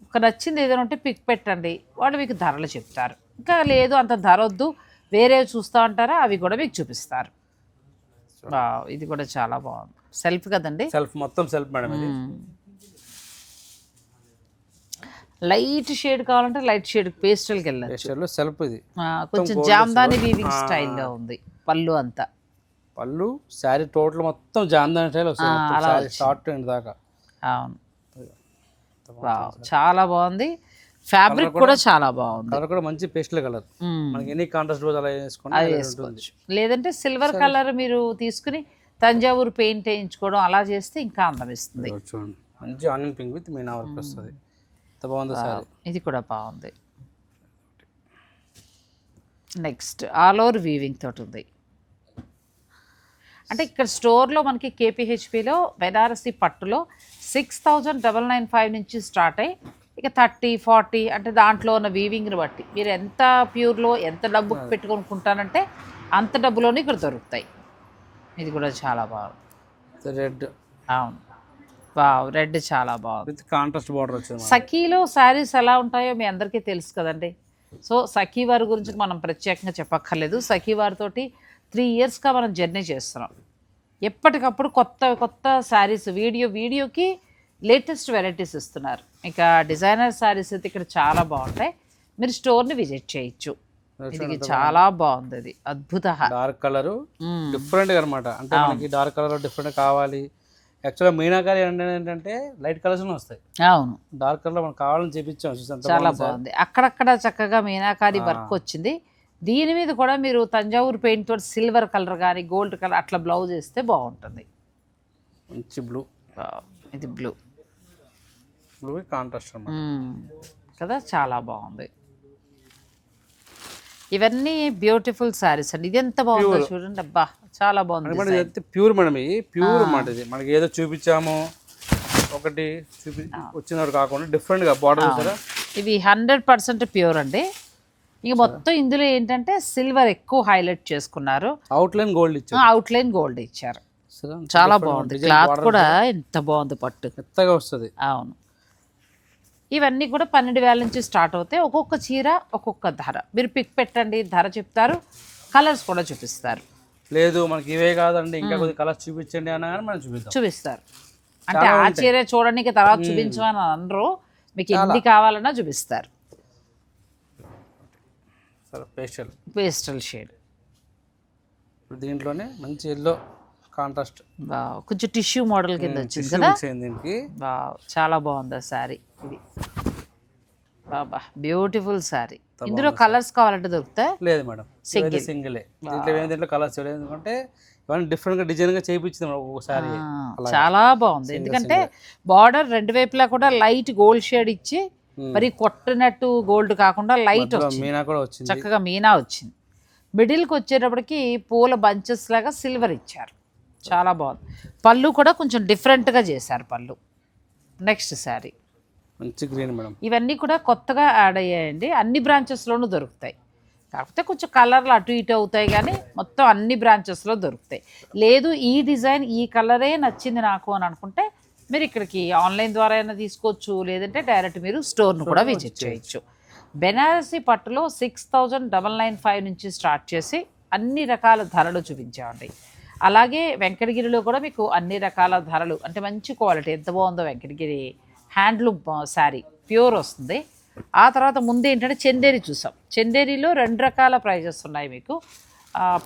ఒక నచ్చింది ఏదైనా ఉంటే పిక్ పెట్టండి, వాళ్ళు మీకు ధరలు చెప్తారు. ఇంకా లేదు అంత ధర వద్దు వేరే చూస్తూ ఉంటారా, అవి కూడా మీకు చూపిస్తారు. ఇది కూడా చాలా బాగుంది. సెల్ఫ్ కదండి, సెల్ఫ్ మొత్తం సెల్ఫ్ మేడం. ఇది లైట్ షేడ్ కావాలంటే లైట్ షేడ్ పేస్టల్కి వెళ్ళచ్చు. సెల్ఫ్ ఇది కొంచెం జామ్దాని వీవింగ్ స్టైల్లో ఉంది. పళ్ళు అంతా, పళ్ళు శారీ టోటల్ మొత్తం జామ్దాని స్టైల్ వస్తుంది, షార్ట్ ఎండ్ దాకా. అవును, చాలా బాగుంది. ఫ్యాబ్రిక్ కూడా చాలా బాగుంది. కలర్ కూడా మంచి పేస్టల్ కలర్. మనకి ఎనీ కాంట్రాస్ట్ రోజు అలా వేసుకోవచ్చు. లేదంటే సిల్వర్ కలర్ మీరు తీసుకుని తంజావూరు పెయింట్ వేయించుకోవడం అలా చేస్తే ఇంకా అందం ఇస్తుంది. చూడండి, మంచి onion pink with Meena work వస్తుంది. బాగుంది సార్, ఇది కూడా బాగుంది. నెక్స్ట్ ఆల్ ఓవర్ వీవింగ్ తోటి ఉంది. అంటే ఇక్కడ స్టోర్లో మనకి కేపీహెచ్పిలో బెనారసి పట్టులో 6,995 నుంచి స్టార్ట్ అయ్యి ఇక 30, 40 అంటే దాంట్లో ఉన్న వీవింగ్ని బట్టి మీరు ఎంత ప్యూర్లో ఎంత డబ్బు పెట్టుకొనుకుంటానంటే అంత డబ్బులోనే ఇక్కడ దొరుకుతాయి. ఇది కూడా చాలా బాగుంది. రెడ్ అవును, వావ్, రెడ్ చాలా బాగుంది. విత్ కాంట్రాస్ట్ బార్డర్ వచ్చింది. సఖీలో శారీస్ ఎలా ఉంటాయో మీ అందరికీ తెలుసు కదండి. సో సఖీ వారి గురించి మనం ప్రత్యేకంగా చెప్పక్కర్లేదు. సఖీ వారితోటి 3 ఇయర్స్గా మనం జర్నీ చేస్తున్నాం. ఎప్పటికప్పుడు కొత్త కొత్త శారీస్ వీడియోకి లేటెస్ట్ వెరైటీస్ ఇస్తున్నారు. ఇక డిజైనర్ శారీస్ అయితే ఇక్కడ చాలా బాగుంటాయి. మీరు స్టోర్ని విజిట్ చేయొచ్చు. ఇది చాలా బాగుంది, అది అద్భుత. డార్క్ కలర్ డిఫరెంట్ అనమాట. అంటే మనకి డార్క్ కలర్ డిఫరెంట్ కావాలి. యాక్చువల్గా మీనాకారి ఏంటంటే లైట్ కలర్స్ వస్తాయి. అవును, డార్క్ కలర్ మనకు కావాలని చేపించాం. చాలా బాగుంది. అక్కడక్కడ చక్కగా మీనాకారి వర్క్ వచ్చింది. దీని మీద కూడా మీరు తంజావూరు పెయింట్ తోటి సిల్వర్ కలర్ కానీ గోల్డ్ కలర్ అట్లా బ్లౌజ్ వేస్తే బాగుంటుంది. మంచి బ్లూ, ఇది బ్లూ కాంట్రాస్ట్ కదా, చాలా బాగుంది. ఇవన్నీ బ్యూటిఫుల్ శారీస్ అండి. ఇది ఎంత బాగుందో చూడండి, అబ్బా చాలా బాగుంది. ప్యూర్ మేడం, ఇది ప్యూర్ అన్నమాట. ఇది మనకి ఏదో చూపించాము ఒకటి వచ్చినట్టు కాకుండా డిఫరెంట్గా బార్డర్. ఇవి 100% ప్యూర్ అండి. ఇక మొత్తం ఇందులో ఏంటంటే సిల్వర్ ఎక్కువ హైలైట్ చేసుకున్నారు. అవుట్లైన్ గోల్డ్ ఇచ్చారు. అవుట్లైన్ గోల్డ్ ఇచ్చారు. చాలా బాగుంది. క్లాత్ కూడా ఎంత బాగుంది, పట్టు మెత్తగా వస్తుంది. అవును, ఇవన్నీ కూడా 12,000 నుంచి స్టార్ట్ అవుతాయి. ఒక్కొక్క చీర ఒక్కొక్క ధర. మీరు పిక్ పెట్టండి, ధర చెప్తారు, కలర్స్ కూడా చూపిస్తారు. లేదు మనకి ఇవే కాదండి ఇంకా కొద్ది కలర్స్ చూపించండి అన్నా కానీ మనం చూపిస్తారు. అంటే ఆ చీర చూడడానికి తర్వాత చూపించమని అనరు, మీకు ఎన్ని కావాలన్నా చూపిస్తారు. పేస్టల్ షేడ్ దీంట్లోనే మంచి ఎల్లో కాంట్రాస్ట్, కొంచెం టిష్యూ మోడల్ కింద వచ్చింది కదా. చాలా బాగుంది శారీ. ఇది బాబా బ్యూటిఫుల్ శారీ. ఇందులో కలర్స్ కావాలంటే దొరుకుతాయి. లేదు మేడం, సింగిల్. దీంట్లో కలర్స్ ఎందుకంటే ఇవన్నీ డిఫరెంట్ గా డిజైన్ గా చేయించింది ఒకసారి. చాలా బాగుంది, ఎందుకంటే బార్డర్ రెండు వైపులా కూడా లైట్ గోల్డ్ షేడ్ ఇచ్చి మరి కొట్టినట్టు గోల్డ్ కాకుండా లైట్ వచ్చింది, చక్కగా మీనా వచ్చింది. మిడిల్కి వచ్చేటప్పటికి పూల బంచెస్ లాగా సిల్వర్ ఇచ్చారు. చాలా బాగుంది. పళ్ళు కూడా కొంచెం డిఫరెంట్గా చేశారు పళ్ళు. నెక్స్ట్ శారీ మంచి గ్రీన్ మేడం. ఇవన్నీ కూడా కొత్తగా యాడ్ అయ్యాయండి. అన్ని బ్రాంచెస్లోనూ దొరుకుతాయి. కాకపోతే కొంచెం కలర్లు అటు ఇటు అవుతాయి కానీ మొత్తం అన్ని బ్రాంచెస్లో దొరుకుతాయి. లేదు ఈ డిజైన్ ఈ కలరే నచ్చింది నాకు అని అనుకుంటే మీరు ఇక్కడికి ఆన్లైన్ ద్వారా అయినా తీసుకోవచ్చు, లేదంటే డైరెక్ట్ మీరు స్టోర్ను కూడా విజిట్ చేయొచ్చు. బెనారసి పట్టులో 6,995 నుంచి స్టార్ట్ చేసి అన్ని రకాల ధరలు చూపించామండి. అలాగే వెంకటగిరిలో కూడా మీకు అన్ని రకాల ధరలు, అంటే మంచి క్వాలిటీ. ఎంత బాగుందో వెంకటగిరి హ్యాండ్లూమ్ శారీ, ప్యూర్ వస్తుంది. ఆ తర్వాత ముందు ఏంటంటే చందేరి చూసాం. చందేరిలో 2 రకాల ప్రైజెస్ ఉన్నాయి మీకు.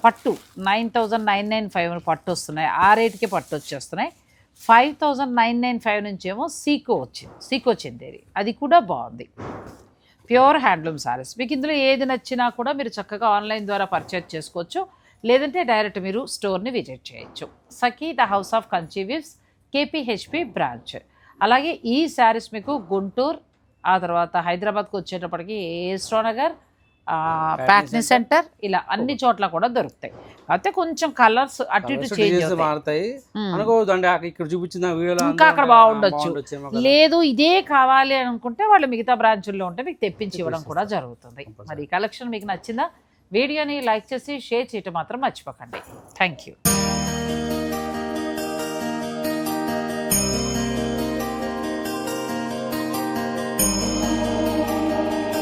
పట్టు 9,995 పట్టు వస్తున్నాయి, ఆ రేటుకే పట్టు వచ్చేస్తున్నాయి. 5,995 నుంచి ఏమో సీకో వచ్చింది, సీకో చందేరి, అది కూడా బాగుంది. Pure handloom saris. మీకు ఇందులో ఏది నచ్చినా కూడా మీరు చక్కగా ఆన్లైన్ ద్వారా పర్చేజ్ చేసుకోవచ్చు, లేదంటే డైరెక్ట్ మీరు స్టోర్ని విజిట్ చేయొచ్చు. Sakhi the house of Kanchi weaves KPHB branch. అలాగే ఈ శారీస్ మీకు గుంటూరు, ఆ తర్వాత హైదరాబాద్కి వచ్చేటప్పటికి ఏస్ట్రోనగర్, ప్యాట్నీ సెంటర్, ఇలా అన్ని చోట్ల కూడా దొరుకుతాయి. అయితే కొంచెం కలర్స్ అటు ఇటు చేంజ్ మారుతాయి. ఇక్కడ చూపించిన వీడియోలో ఇంకా అక్కడ బాగుండొచ్చు. లేదు ఇదే కావాలి అనుకుంటే వాళ్ళు మిగతా బ్రాంచుల్లో ఉంటే మీకు తెప్పించి ఇవ్వడం కూడా జరుగుతుంది. మరి ఈ కలెక్షన్ మీకు నచ్చిందా? వీడియోని లైక్ చేసి షేర్ చేయటం మాత్రం మర్చిపోకండి. Thank you.